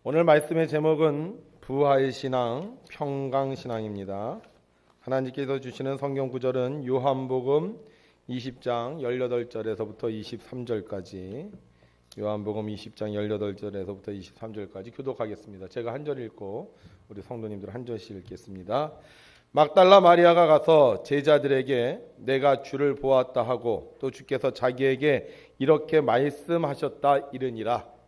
오늘 말씀의 제목은 부활 신앙, 평강 신앙입니다. 하나님께서 주시는 성경 구절은 요한복음 20장 18절에서부터 23절까지, 요한복음 20장 18절에서부터 23절까지 교독하겠습니다. 제가 한 절 읽고 우리 성도님들 한 절씩 읽겠습니다. 막달라 마리아가 가서 제자들에게 내가 주를 보았다 하고 또 주께서 자기에게 이렇게 말씀하셨다 이르니라.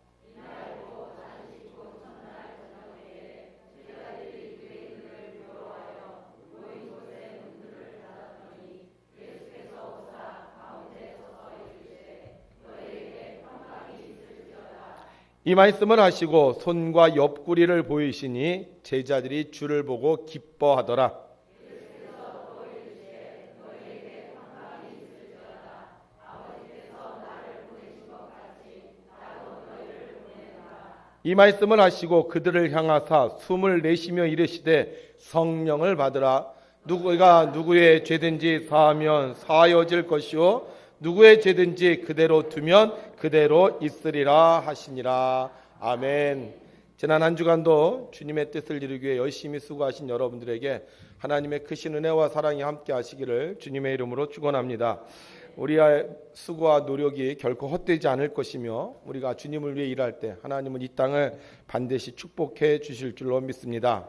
이 말씀을 하시고 손과 옆구리를 보이시니 제자들이 주를 보고 기뻐하더라. 이 말씀을 하시고 그들을 향하사 숨을 내쉬며 이르시되 성령을 받으라. 누구가 누구의 죄든지 사하면 사하여질 것이요 누구의 죄든지 그대로 두면 그대로 있으리라 하시니라. 아멘. 지난 한 주간도 주님의 뜻을 이루기 위해 열심히 수고하신 여러분들에게 하나님의 크신 은혜와 사랑이 함께 하시기를 주님의 이름으로 축원합니다. 우리의 수고와 노력이 결코 헛되지 않을 것이며 우리가 주님을 위해 일할 때 하나님은 이 땅을 반드시 축복해 주실 줄로 믿습니다.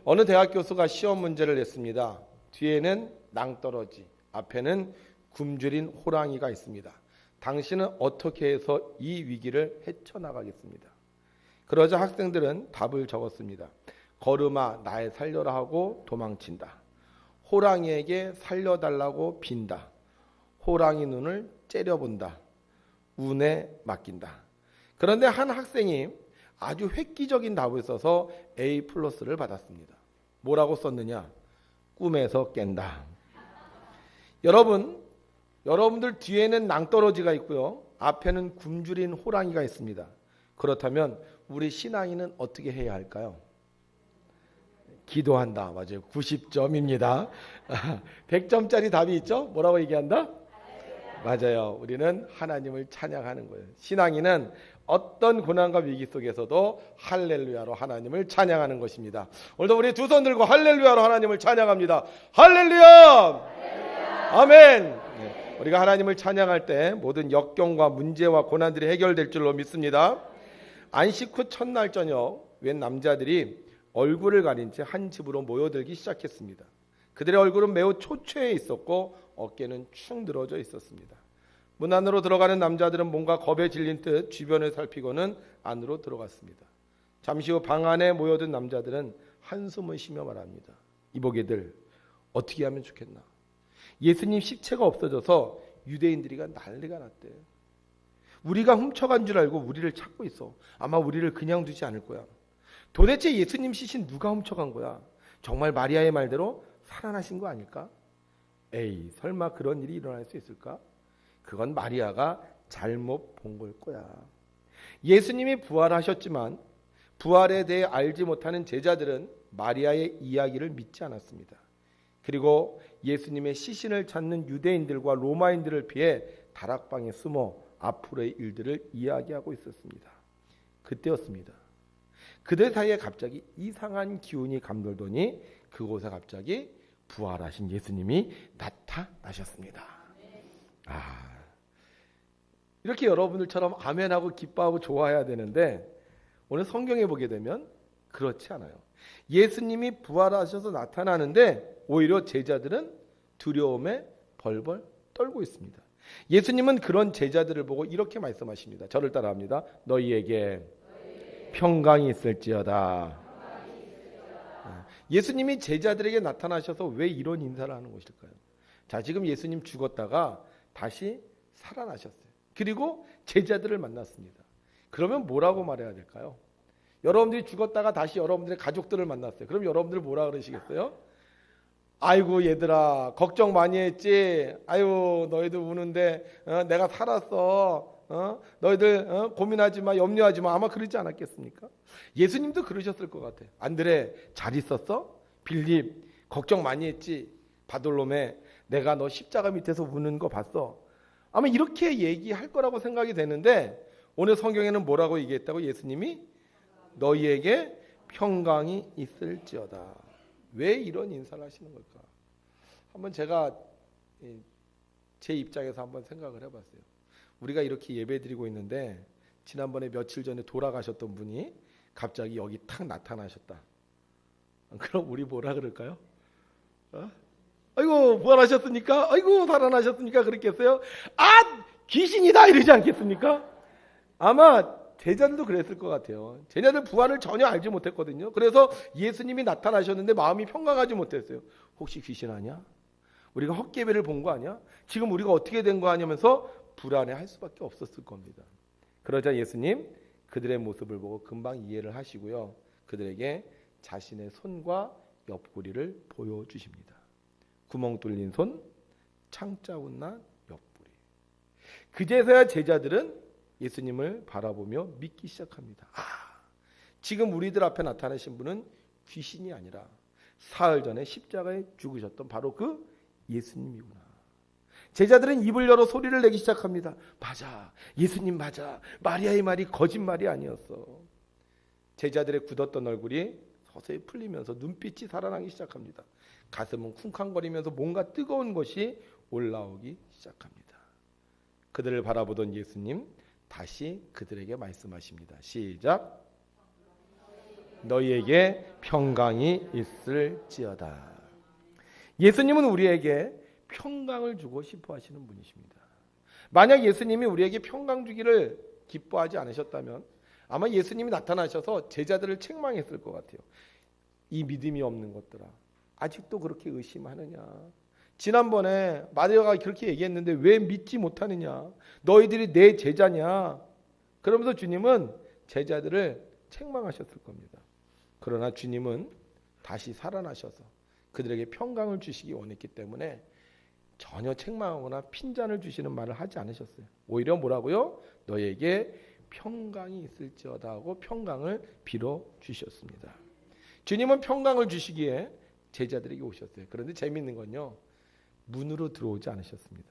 어느 대학 교수가 시험 문제를 냈습니다. 뒤에는 낭떠러지, 앞에는 굶주린 호랑이가 있습니다. 당신은 어떻게 해서 이 위기를 헤쳐나가겠습니다. 그러자 학생들은 답을 적었습니다. 걸음아 날 살려라 하고 도망친다. 호랑이에게 살려달라고 빈다. 호랑이 눈을 째려본다. 운에 맡긴다. 그런데 한 학생이 아주 획기적인 답을 써서 A+를 받았습니다. 뭐라고 썼느냐? 꿈에서 깬다. 여러분들 뒤에는 낭떠러지가 있고요. 앞에는 굶주린 호랑이가 있습니다. 그렇다면 우리 신앙인은 어떻게 해야 할까요? 기도한다. 맞아요. 90점입니다. 100점짜리 답이 있죠? 뭐라고 얘기한다? 맞아요. 우리는 하나님을 찬양하는 거예요. 신앙인은 어떤 고난과 위기 속에서도 할렐루야로 하나님을 찬양하는 것입니다. 오늘도 우리 두 손 들고 할렐루야로 하나님을 찬양합니다. 할렐루야! 아멘! 네, 우리가 하나님을 찬양할 때 모든 역경과 문제와 고난들이 해결될 줄로 믿습니다. 안식 후 첫날 저녁 웬 남자들이 얼굴을 가린 채 한 집으로 모여들기 시작했습니다. 그들의 얼굴은 매우 초췌해 있었고 어깨는 축 늘어져 있었습니다. 문 안으로 들어가는 남자들은 뭔가 겁에 질린 듯 주변을 살피고는 안으로 들어갔습니다. 잠시 후 방 안에 모여든 남자들은 한숨을 쉬며 말합니다. 이보게들 어떻게 하면 좋겠나? 예수님 십체가 없어져서 유대인들이가 난리가 났대. 우리가 훔쳐간 줄 알고 우리를 찾고 있어. 아마 우리를 그냥 두지 않을 거야. 도대체 예수님 시신 누가 훔쳐간 거야? 정말 마리아의 말대로 살아나신 거 아닐까? 에이, 설마 그런 일이 일어날 수 있을까? 그건 마리아가 잘못 본 걸 거야. 예수님이 부활하셨지만 부활에 대해 알지 못하는 제자들은 마리아의 이야기를 믿지 않았습니다. 그리고 예수님의 시신을 찾는 유대인들과 로마인들을 피해 다락방에 숨어 앞으로의 일들을 이야기하고 있었습니다. 그때였습니다. 그들 사이에 갑자기 이상한 기운이 감돌더니 그곳에 갑자기 부활하신 예수님이 나타나셨습니다. 이렇게 여러분들처럼 아멘하고 기뻐하고 좋아해야 되는데 오늘 성경에 보게 되면 그렇지 않아요. 예수님이 부활하셔서 나타나는데 오히려 제자들은 두려움에 벌벌 떨고 있습니다. 예수님은 그런 제자들을 보고 이렇게 말씀하십니다. 저를 따라합니다. 너희에게 평강이 있을지어다. 예수님이 제자들에게 나타나셔서 왜 이런 인사를 하는 것일까요? 자, 지금 예수님 죽었다가 다시 살아나셨어요. 그리고 제자들을 만났습니다. 그러면 뭐라고 말해야 될까요? 여러분들이 죽었다가 다시 여러분들의 가족들을 만났어요. 그럼 여러분들 뭐라 그러시겠어요? 아이고 얘들아 걱정 많이 했지. 아유 너희들 우는데 내가 살았어. 너희들 고민하지 마, 염려하지 마. 아마 그러지 않았겠습니까? 예수님도 그러셨을 것 같아요. 안드레 잘 있었어? 빌립 걱정 많이 했지. 바돌로메 내가 너 십자가 밑에서 우는 거 봤어. 아마 이렇게 얘기할 거라고 생각이 되는데 오늘 성경에는 뭐라고 얘기했다고? 예수님이 너희에게 평강이 있을지어다. 왜 이런 인사를 하시는 걸까? 한번 제가 제 입장에서 한번 생각을 해봤어요. 우리가 이렇게 예배드리고 있는데 지난번에 며칠 전에 돌아가셨던 분이 갑자기 여기 탁 나타나셨다. 그럼 우리 뭐라 그럴까요? 아이고 부활하셨습니까? 아이고 살아나셨습니까? 그랬겠어요? 아 귀신이다 이러지 않겠습니까? 아마 제자들도 그랬을 것 같아요. 제자들 부활을 전혀 알지 못했거든요. 그래서 예수님이 나타나셨는데 마음이 평강하지 못했어요. 혹시 귀신 아니야? 우리가 헛개배를 본 거 아니야? 지금 우리가 어떻게 된 거 아니면서 불안해할 수밖에 없었을 겁니다. 그러자 예수님 그들의 모습을 보고 금방 이해를 하시고요. 그들에게 자신의 손과 옆구리를 보여주십니다. 구멍 뚫린 손, 창자국 난 옆구리. 그제서야 제자들은 예수님을 바라보며 믿기 시작합니다. 지금 우리들 앞에 나타나신 분은 귀신이 아니라 사흘 전에 십자가에 죽으셨던 바로 그 예수님이구나. 제자들은 입을 열어 소리를 내기 시작합니다. 맞아, 예수님 맞아. 마리아의 말이 거짓말이 아니었어. 제자들의 굳었던 얼굴이 서서히 풀리면서 눈빛이 살아나기 시작합니다. 가슴은 쿵쾅거리면서 뭔가 뜨거운 것이 올라오기 시작합니다. 그들을 바라보던 예수님 다시 그들에게 말씀하십니다. 시작. 너희에게 평강이 있을지어다. 예수님은 우리에게 평강을 주고 싶어 하시는 분이십니다. 만약 예수님이 우리에게 평강 주기를 기뻐하지 않으셨다면 아마 예수님이 나타나셔서 제자들을 책망했을 것 같아요. 이 믿음이 없는 것들아, 아직도 그렇게 의심하느냐? 지난번에 마리아가 그렇게 얘기했는데 왜 믿지 못하느냐? 너희들이 내 제자냐? 그러면서 주님은 제자들을 책망하셨을 겁니다. 그러나 주님은 다시 살아나셔서 그들에게 평강을 주시기 원했기 때문에 전혀 책망하거나 핀잔을 주시는 말을 하지 않으셨어요. 오히려 뭐라고요? 너에게 평강이 있을지어다 하고 평강을 빌어 주셨습니다. 주님은 평강을 주시기에 제자들에게 오셨어요. 그런데 재미있는 건요, 문으로 들어오지 않으셨습니다.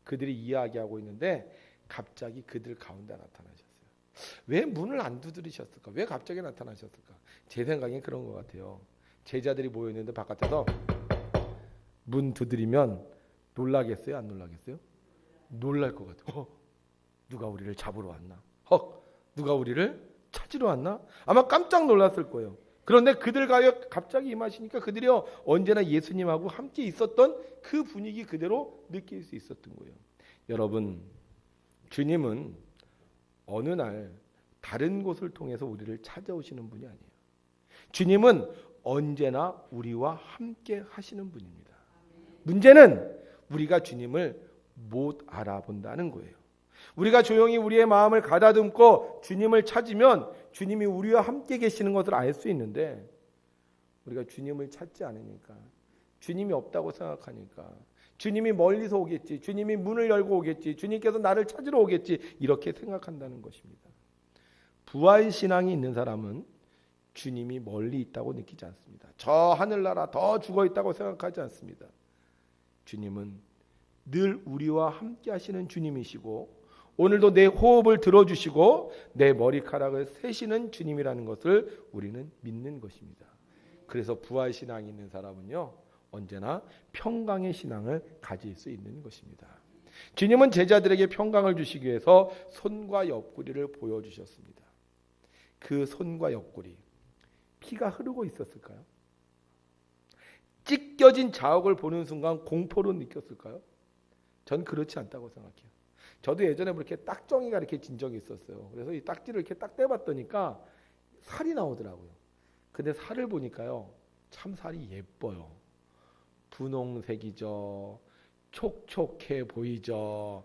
그들이 이야기하고 있는데 갑자기 그들 가운데 나타나셨어요. 왜 문을 안 두드리셨을까? 왜 갑자기 나타나셨을까? 제 생각엔 그런 것 같아요. 제자들이 모여있는데 바깥에서 문 두드리면 놀라겠어요? 안 놀라겠어요? 놀랄 것 같아요. 누가 우리를 잡으러 왔나? 누가 우리를 찾으러 왔나? 아마 깜짝 놀랐을 거예요. 그런데 그들 가요 갑자기 임하시니까 그들이 언제나 예수님하고 함께 있었던 그 분위기 그대로 느낄 수 있었던 거예요. 여러분, 주님은 어느 날 다른 곳을 통해서 우리를 찾아오시는 분이 아니에요. 주님은 언제나 우리와 함께 하시는 분입니다. 문제는 우리가 주님을 못 알아본다는 거예요. 우리가 조용히 우리의 마음을 가다듬고 주님을 찾으면 주님이 우리와 함께 계시는 것을 알 수 있는데 우리가 주님을 찾지 않으니까, 주님이 없다고 생각하니까, 주님이 멀리서 오겠지, 주님이 문을 열고 오겠지, 주님께서 나를 찾으러 오겠지, 이렇게 생각한다는 것입니다. 부활신앙이 있는 사람은 주님이 멀리 있다고 느끼지 않습니다. 저 하늘나라 더 죽어 있다고 생각하지 않습니다. 주님은 늘 우리와 함께 하시는 주님이시고 오늘도 내 호흡을 들어주시고 내 머리카락을 세시는 주님이라는 것을 우리는 믿는 것입니다. 그래서 부활신앙이 있는 사람은요, 언제나 평강의 신앙을 가질 수 있는 것입니다. 주님은 제자들에게 평강을 주시기 위해서 손과 옆구리를 보여주셨습니다. 그 손과 옆구리, 피가 흐르고 있었을까요? 찢겨진 자욱을 보는 순간 공포로 느꼈을까요? 전 그렇지 않다고 생각해요. 저도 예전에 그렇게 딱정이가 이렇게 진 적이 있었어요. 그래서 이 딱지를 이렇게 딱 떼봤더니까 살이 나오더라고요. 근데 살을 보니까요, 참 살이 예뻐요. 분홍색이죠. 촉촉해 보이죠.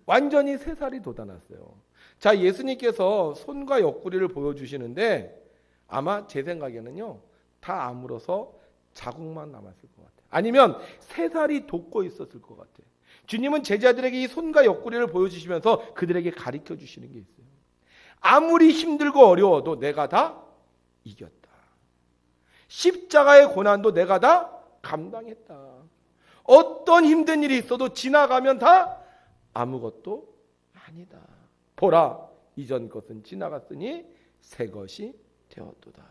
완전히 새 살이 돋아났어요. 자, 예수님께서 손과 옆구리를 보여주시는데 아마 제 생각에는요, 다 아물어서 자국만 남았을 것 같아요. 아니면 새 살이 돋고 있었을 것 같아요. 주님은 제자들에게 이 손과 옆구리를 보여주시면서 그들에게 가르쳐 주시는 게 있어요. 아무리 힘들고 어려워도 내가 다 이겼다. 십자가의 고난도 내가 다 감당했다. 어떤 힘든 일이 있어도 지나가면 다 아무것도 아니다. 보라, 이전 것은 지나갔으니 새 것이 되었도다.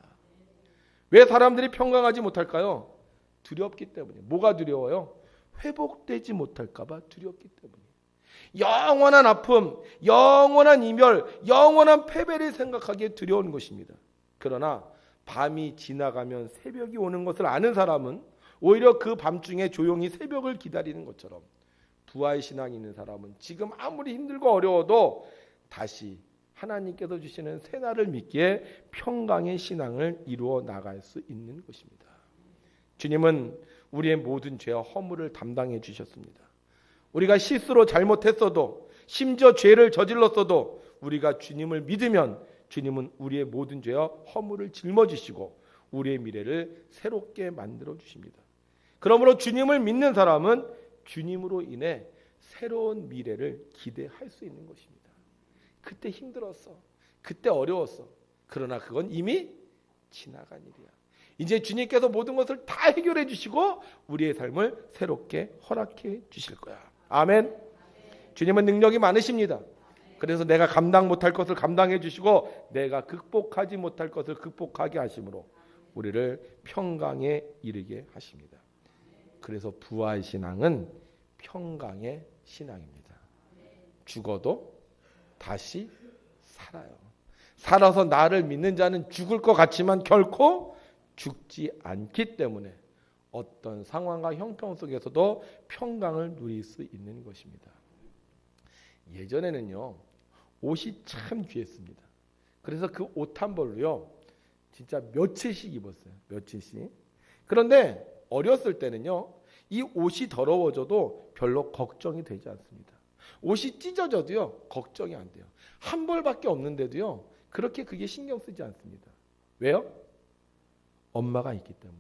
왜 사람들이 평강하지 못할까요? 두렵기 때문에. 뭐가 두려워요? 회복되지 못할까 봐 두렵기 때문에. 영원한 아픔, 영원한 이멸, 영원한 패배를 생각하기에 두려운 것입니다. 그러나 밤이 지나가면 새벽이 오는 것을 아는 사람은 오히려 그 밤중에 조용히 새벽을 기다리는 것처럼 부활신앙이 있는 사람은 지금 아무리 힘들고 어려워도 다시 하나님께서 주시는 새날을 믿기에 평강의 신앙을 이루어 나갈 수 있는 것입니다. 주님은 우리의 모든 죄와 허물을 담당해 주셨습니다. 우리가 실수로 잘못했어도, 심지어 죄를 저질렀어도 우리가 주님을 믿으면 주님은 우리의 모든 죄와 허물을 짊어지시고 우리의 미래를 새롭게 만들어 주십니다. 그러므로 주님을 믿는 사람은 주님으로 인해 새로운 미래를 기대할 수 있는 것입니다. 그때 힘들었어. 그때 어려웠어. 그러나 그건 이미 지나간 일이야. 이제 주님께서 모든 것을 다 해결해 주시고 우리의 삶을 새롭게 허락해 주실 거야. 아멘. 주님은 능력이 많으십니다. 그래서 내가 감당 못할 것을 감당해 주시고 내가 극복하지 못할 것을 극복하게 하심으로 우리를 평강에 이르게 하십니다. 그래서 부활신앙은 평강의 신앙입니다. 죽어도 다시 살아요. 살아서 나를 믿는 자는 죽을 것 같지만 결코 죽지 않기 때문에 어떤 상황과 형편 속에서도 평강을 누릴 수 있는 것입니다. 예전에는요, 옷이 참 귀했습니다. 그래서 그 옷 한 벌로요, 진짜 며칠씩 입었어요. 며칠씩. 그런데 어렸을 때는요, 이 옷이 더러워져도 별로 걱정이 되지 않습니다. 옷이 찢어져도요, 걱정이 안 돼요. 한 벌밖에 없는데도요, 그렇게 그게 신경 쓰지 않습니다. 왜요? 엄마가 있기 때문에.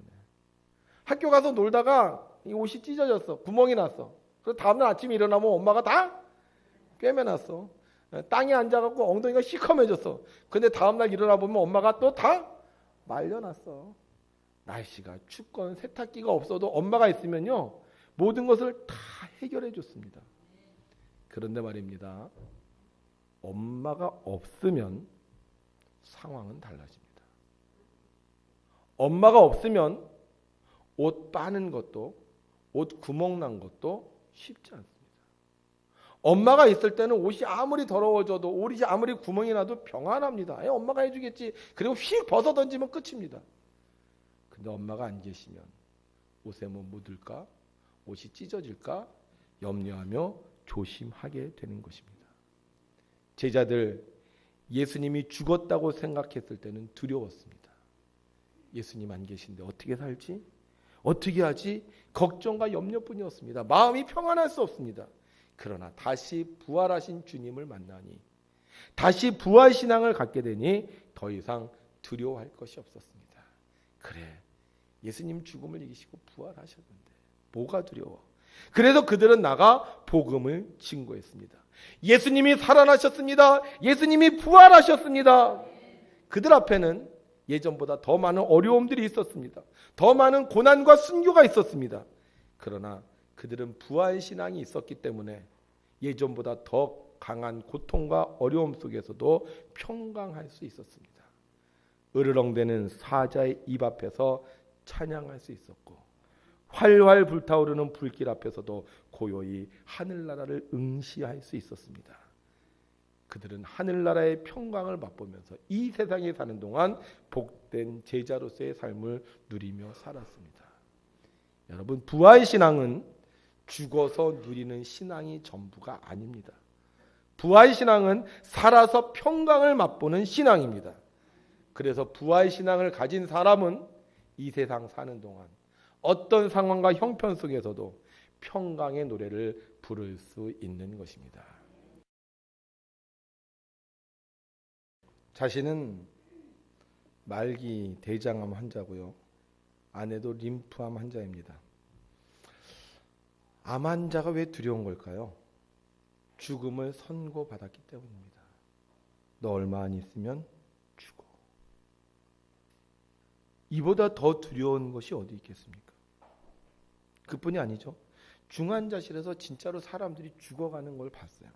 학교 가서 놀다가 이 옷이 찢어졌어. 구멍이 났어. 그래서 다음날 아침에 일어나면 엄마가 다 꿰매놨어. 땅에 앉아갖고 엉덩이가 시커매졌어. 근데 다음날 일어나 보면 엄마가 또 다 말려놨어. 날씨가 춥건 세탁기가 없어도 엄마가 있으면요, 모든 것을 다 해결해 줬습니다. 그런데 말입니다, 엄마가 없으면 상황은 달라집니다. 엄마가 없으면 옷 빠는 것도, 옷 구멍 난 것도 쉽지 않습니다. 엄마가 있을 때는 옷이 아무리 더러워져도, 옷이 아무리 구멍이 나도 평안합니다. 엄마가 해주겠지. 그리고 휙 벗어 던지면 끝입니다. 근데 엄마가 안 계시면 옷에 뭐 묻을까? 옷이 찢어질까? 염려하며 조심하게 되는 것입니다. 제자들, 예수님이 죽었다고 생각했을 때는 두려웠습니다. 예수님 안 계신데 어떻게 살지? 어떻게 하지? 걱정과 염려뿐이었습니다. 마음이 평안할 수 없습니다. 그러나 다시 부활하신 주님을 만나니, 다시 부활신앙을 갖게 되니 더 이상 두려워할 것이 없었습니다. 그래, 예수님 죽음을 이기시고 부활하셨는데 뭐가 두려워? 그래서 그들은 나가 복음을 증거했습니다. 예수님이 살아나셨습니다. 예수님이 부활하셨습니다. 그들 앞에는 예전보다 더 많은 어려움들이 있었습니다. 더 많은 고난과 순교가 있었습니다. 그러나 그들은 부활신앙이 있었기 때문에 예전보다 더 강한 고통과 어려움 속에서도 평강할 수 있었습니다. 으르렁대는 사자의 입 앞에서 찬양할 수 있었고, 활활 불타오르는 불길 앞에서도 고요히 하늘나라를 응시할 수 있었습니다. 그들은 하늘나라의 평강을 맛보면서 이 세상에 사는 동안 복된 제자로서의 삶을 누리며 살았습니다. 여러분, 부활신앙은 죽어서 누리는 신앙이 전부가 아닙니다. 부활신앙은 살아서 평강을 맛보는 신앙입니다. 그래서 부활신앙을 가진 사람은 이 세상 사는 동안 어떤 상황과 형편 속에서도 평강의 노래를 부를 수 있는 것입니다. 자신은 말기 대장암 환자고요. 아내도 림프암 환자입니다. 암 환자가 왜 두려운 걸까요? 죽음을 선고받았기 때문입니다. 너 얼마 안 있으면 죽어. 이보다 더 두려운 것이 어디 있겠습니까? 그뿐이 아니죠. 중환자실에서 진짜로 사람들이 죽어가는 걸 봤어요.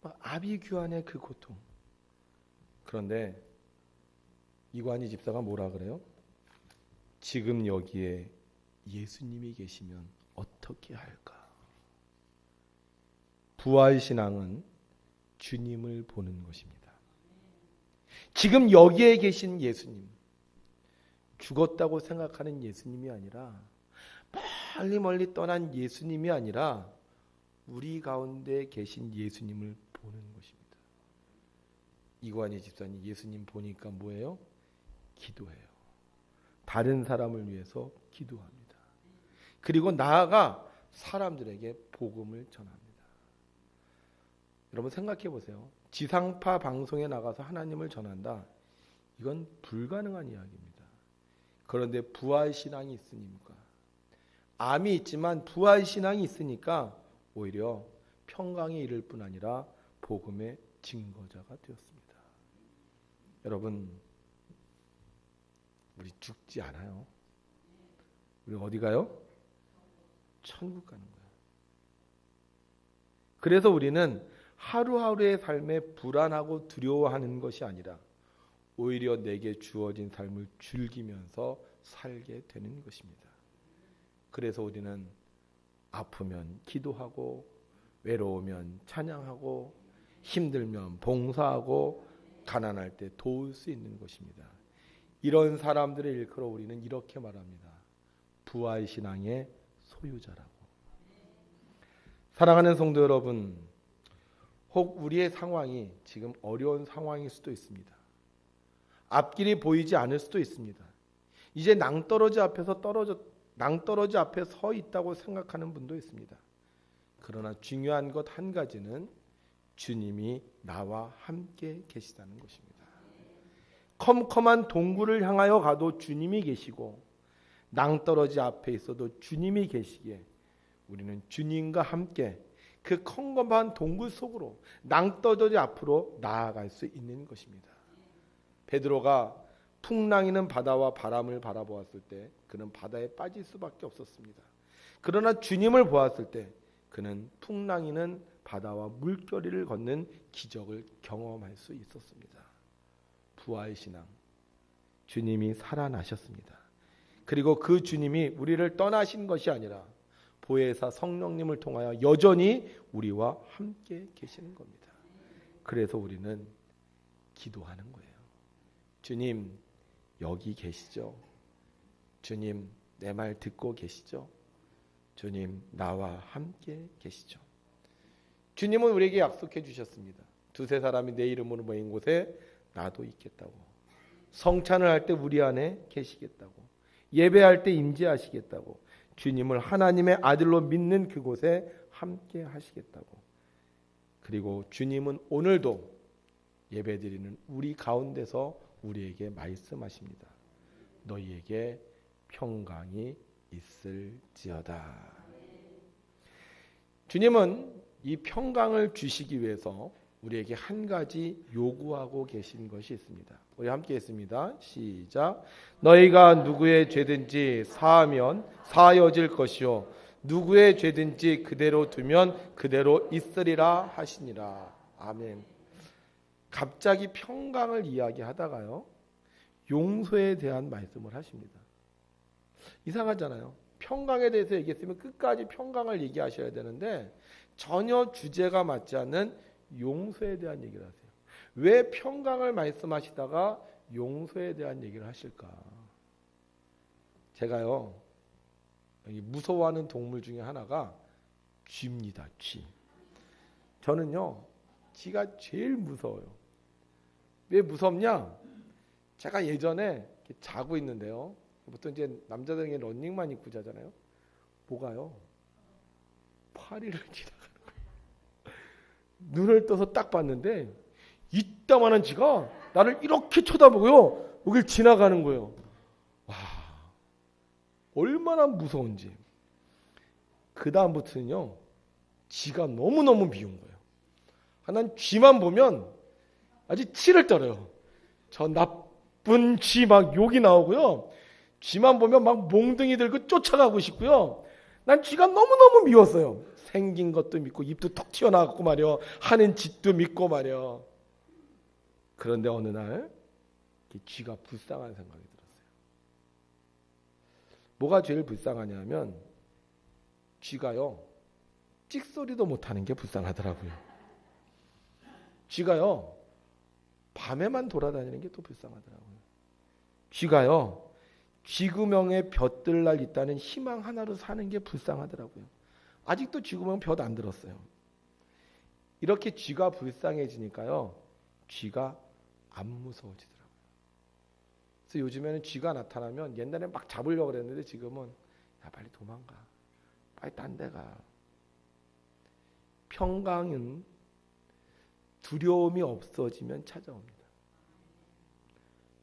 아비규환의 그 고통. 그런데 이관희 집사가 뭐라 그래요? 지금 여기에 예수님이 계시면 어떻게 할까? 부활신앙은 주님을 보는 것입니다. 지금 여기에 계신 예수님, 죽었다고 생각하는 예수님이 아니라, 멀리 떠난 예수님이 아니라 우리 가운데 계신 예수님을 보는 것입니다. 이관희 집사님, 예수님 보니까 뭐예요? 기도해요. 다른 사람을 위해서 기도합니다. 그리고 나아가 사람들에게 복음을 전합니다. 여러분 생각해 보세요. 지상파 방송에 나가서 하나님을 전한다. 이건 불가능한 이야기입니다. 그런데 부활신앙이 있으니까, 암이 있지만 부활신앙이 있으니까 오히려 평강에 이를 뿐 아니라 복음의 증거자가 되었습니다. 여러분, 우리 죽지 않아요. 우리 어디 가요? 천국 가는 거예요. 그래서 우리는 하루하루의 삶에 불안하고 두려워하는 것이 아니라 오히려 내게 주어진 삶을 즐기면서 살게 되는 것입니다. 그래서 우리는 아프면 기도하고, 외로우면 찬양하고, 힘들면 봉사하고, 가난할 때 도울 수 있는 것입니다. 이런 사람들의 일컬어 우리는 이렇게 말합니다. 부활신앙의 소유자라고. 사랑하는 성도 여러분, 혹 우리의 상황이 지금 어려운 상황일 수도 있습니다. 앞길이 보이지 않을 수도 있습니다. 이제 낭떠러지 앞에 서 있다고 생각하는 분도 있습니다. 그러나 중요한 것 한 가지는 주님이 나와 함께 계시다는 것입니다. 컴컴한 동굴을 향하여 가도 주님이 계시고, 낭떠러지 앞에 있어도 주님이 계시기에 우리는 주님과 함께 그 컴컴한 동굴 속으로, 낭떠러지 앞으로 나아갈 수 있는 것입니다. 베드로가 풍랑이는 바다와 바람을 바라보았을 때 그는 바다에 빠질 수밖에 없었습니다. 그러나 주님을 보았을 때 그는 풍랑이는 바다와 물결을 걷는 기적을 경험할 수 있었습니다. 부활신앙, 주님이 살아나셨습니다. 그리고 그 주님이 우리를 떠나신 것이 아니라 보혜사 성령님을 통하여 여전히 우리와 함께 계시는 겁니다. 그래서 우리는 기도하는 거예요. 주님, 여기 계시죠? 주님, 내 말 듣고 계시죠? 주님, 나와 함께 계시죠? 주님은 우리에게 약속해 주셨습니다. 두세 사람이 내 이름으로 모인 곳에 나도 있겠다고. 성찬을 할 때 우리 안에 계시겠다고. 예배할 때 임재하시겠다고. 주님을 하나님의 아들로 믿는 그곳에 함께 하시겠다고. 그리고 주님은 오늘도 예배드리는 우리 가운데서 우리에게 말씀하십니다. 너희에게 평강이 있을지어다. 주님은 이 평강을 주시기 위해서 우리에게 한 가지 요구하고 계신 것이 있습니다. 우리 함께 했습니다. 시작. 너희가 누구의 죄든지 사하면 사하여질 것이요 누구의 죄든지 그대로 두면 그대로 있으리라 하시니라. 아멘. 갑자기 평강을 이야기하다가요, 용서에 대한 말씀을 하십니다. 이상하잖아요. 평강에 대해서 얘기했으면 끝까지 평강을 얘기하셔야 되는데 전혀 주제가 맞지 않는 용서에 대한 얘기를 하세요. 왜 평강을 말씀하시다가 용서에 대한 얘기를 하실까? 제가요, 무서워하는 동물 중에 하나가 쥐입니다. 쥐. 저는요, 쥐가 제일 무서워요. 왜 무섭냐? 제가 예전에 이렇게 자고 있는데요. 보통 이제 남자들은 런닝만 입고 자잖아요. 뭐가요? 파리를 지나가는 거예요. 눈을 떠서 딱 봤는데 이따만한 쥐가 나를 이렇게 쳐다보고요, 여길 지나가는 거예요. 와, 얼마나 무서운지. 그 다음부터는요, 쥐가 너무너무 미운 거예요. 난 쥐만 보면 아주 치를 떨어요. 저 나쁜 쥐 막 욕이 나오고요. 쥐만 보면 막 몽둥이 들고 쫓아가고 싶고요. 난 쥐가 너무너무 미웠어요. 생긴 것도 믿고 입도 톡 튀어나왔고 말이요. 하는 짓도 믿고 말이요. 그런데 어느 날 쥐가 불쌍한 생각이 들었어요. 뭐가 제일 불쌍하냐면 쥐가요 찍소리도 못하는 게 불쌍하더라고요. 쥐가요 밤에만 돌아다니는 게 또 불쌍하더라고요. 쥐가요 쥐구멍에 볕들 있다는 희망 하나로 사는 게 불쌍하더라고요. 아직도 쥐구멍 볕 안 들었어요. 이렇게 쥐가 불쌍해지니까요 쥐가 안 무서워지더라고요. 그래서 요즘에는 쥐가 나타나면 옛날에 막 잡으려고 그랬는데 지금은 야 빨리 도망가, 빨리 딴 데 가. 평강은 두려움이 없어지면 찾아옵니다.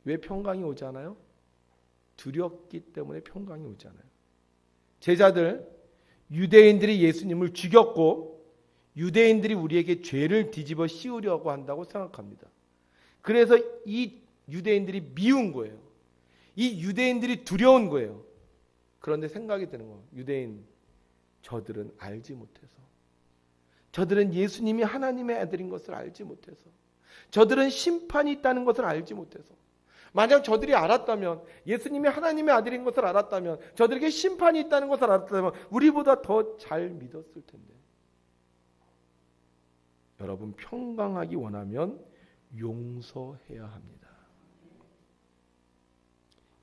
왜 평강이 오잖아요? 두렵기 때문에 평강이 오잖아요. 제자들, 유대인들이 예수님을 죽였고 유대인들이 우리에게 죄를 뒤집어 씌우려고 한다고 생각합니다. 그래서 이 유대인들이 미운 거예요. 이 유대인들이 두려운 거예요. 그런데 생각이 드는 거예요. 유대인, 저들은 알지 못해서, 저들은 예수님이 하나님의 아들인 것을 알지 못해서, 저들은 심판이 있다는 것을 알지 못해서, 만약 저들이 알았다면, 예수님이 하나님의 아들인 것을 알았다면, 저들에게 심판이 있다는 것을 알았다면 우리보다 더 잘 믿었을 텐데. 여러분, 평강하기 원하면 용서해야 합니다.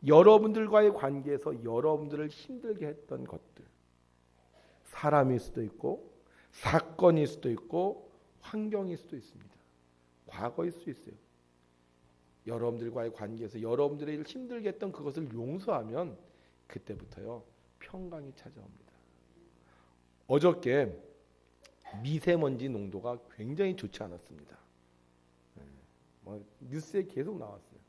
여러분들과의 관계에서 여러분들을 힘들게 했던 것들, 사람일 수도 있고 사건일 수도 있고 환경일 수도 있습니다. 과거일 수도 있어요. 여러분들과의 관계에서 여러분들을 힘들게 했던 그것을 용서하면 그때부터요 평강이 찾아옵니다. 어저께 미세먼지 농도가 굉장히 좋지 않았습니다. 뉴스에 계속 나왔어요.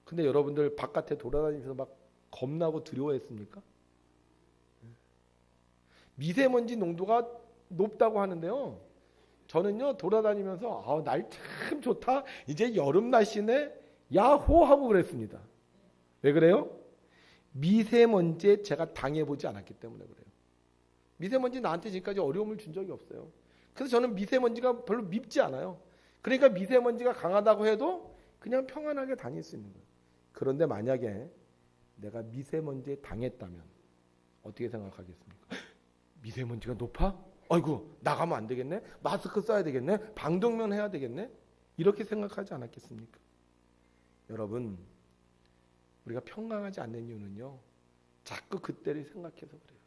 근데 여러분들 바깥에 돌아다니면서 막 겁나고 두려워했습니까? 미세먼지 농도가 높다고 하는데요. 저는요 돌아다니면서 날 참 좋다. 이제 여름 날씨네. 야호 하고 그랬습니다. 왜 그래요? 미세먼지에 제가 당해보지 않았기 때문에 그래요. 미세먼지 나한테 지금까지 어려움을 준 적이 없어요. 그래서 저는 미세먼지가 별로 밉지 않아요. 그러니까 미세먼지가 강하다고 해도 그냥 평안하게 다닐 수 있는 거예요. 그런데 만약에 내가 미세먼지에 당했다면 어떻게 생각하겠습니까? 미세먼지가 높아? 아이고 나가면 안 되겠네. 마스크 써야 되겠네. 방독면 해야 되겠네. 이렇게 생각하지 않았겠습니까? 여러분, 우리가 평강하지 않는 이유는요 자꾸 그때를 생각해서 그래요.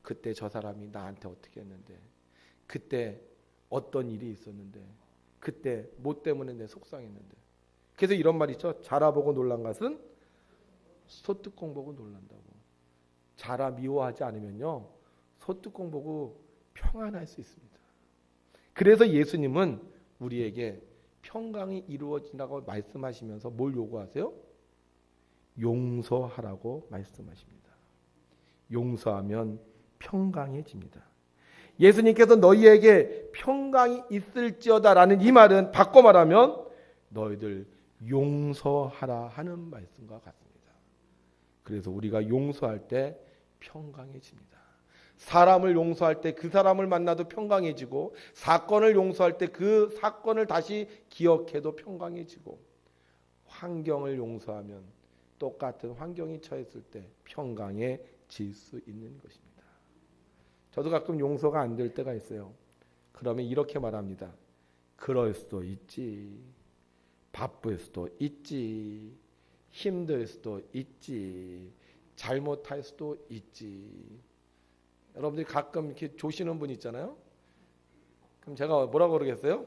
그때 저 사람이 나한테 어떻게 했는데, 그때 어떤 일이 있었는데, 그때 뭐 때문에 내 속상했는데. 그래서 이런 말 있죠. 자라보고 놀란 것은 소뚜껑 보고 놀란다고. 자라 미워하지 않으면요 소뚜껑 보고 평안할 수 있습니다. 그래서 예수님은 우리에게 평강이 이루어진다고 말씀하시면서 뭘 요구하세요? 용서하라고 말씀하십니다. 용서하면 평강해집니다. 예수님께서 너희에게 평강이 있을지어다라는 이 말은 바꿔 말하면 너희들 용서하라 하는 말씀과 같습니다. 그래서 우리가 용서할 때 평강해집니다. 사람을 용서할 때 그 사람을 만나도 평강해지고, 사건을 용서할 때 그 사건을 다시 기억해도 평강해지고, 환경을 용서하면 똑같은 환경이 처했을 때 평강해질 수 있는 것입니다. 저도 가끔 용서가 안 될 때가 있어요. 그러면 이렇게 말합니다. 그럴 수도 있지. 바쁠 수도 있지. 힘들 수도 있지. 잘못할 수도 있지. 여러분들이 가끔 이렇게 조시는 분 있잖아요. 그럼 제가 뭐라고 그러겠어요?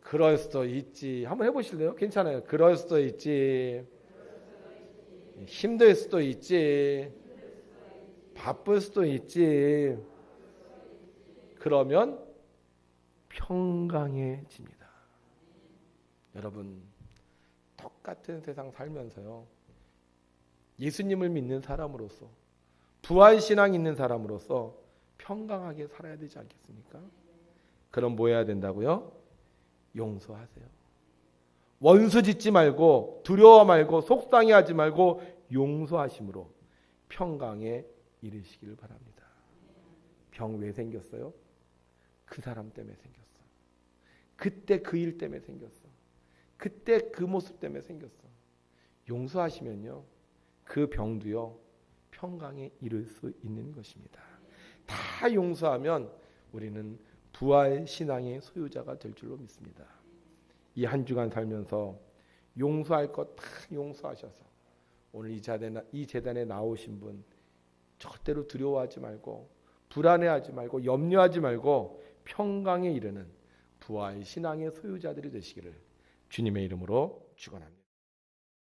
그럴 수도 있지. 한번 해보실래요? 괜찮아요. 그럴 수도 있지. 힘들 수도 있지. 바쁠 수도 있지. 그러면 평강해집니다. 여러분, 똑같은 세상 살면서요 예수님을 믿는 사람으로서, 부활신앙 있는 사람으로서 평강하게 살아야 되지 않겠습니까? 그럼 뭐 해야 된다고요? 용서하세요. 원수 짓지 말고, 두려워 말고, 속상해하지 말고 용서하심으로 평강에 이르시기를 바랍니다. 병 왜 생겼어요? 그 사람 때문에 생겼어. 그때 그 일 때문에 생겼어. 그때 그 모습 때문에 생겼어. 용서하시면요, 그 병도요 평강에 이를 수 있는 것입니다. 다 용서하면 우리는 부활 신앙의 소유자가 될 줄로 믿습니다. 이 한 주간 살면서 용서할 것 다 용서하셔서 오늘 이 재단에 나오신 분 절대로 두려워하지 말고 불안해하지 말고 염려하지 말고 평강에 이르는 부활 신앙의 소유자들이 되시기를 주님의 이름으로 축원합니다.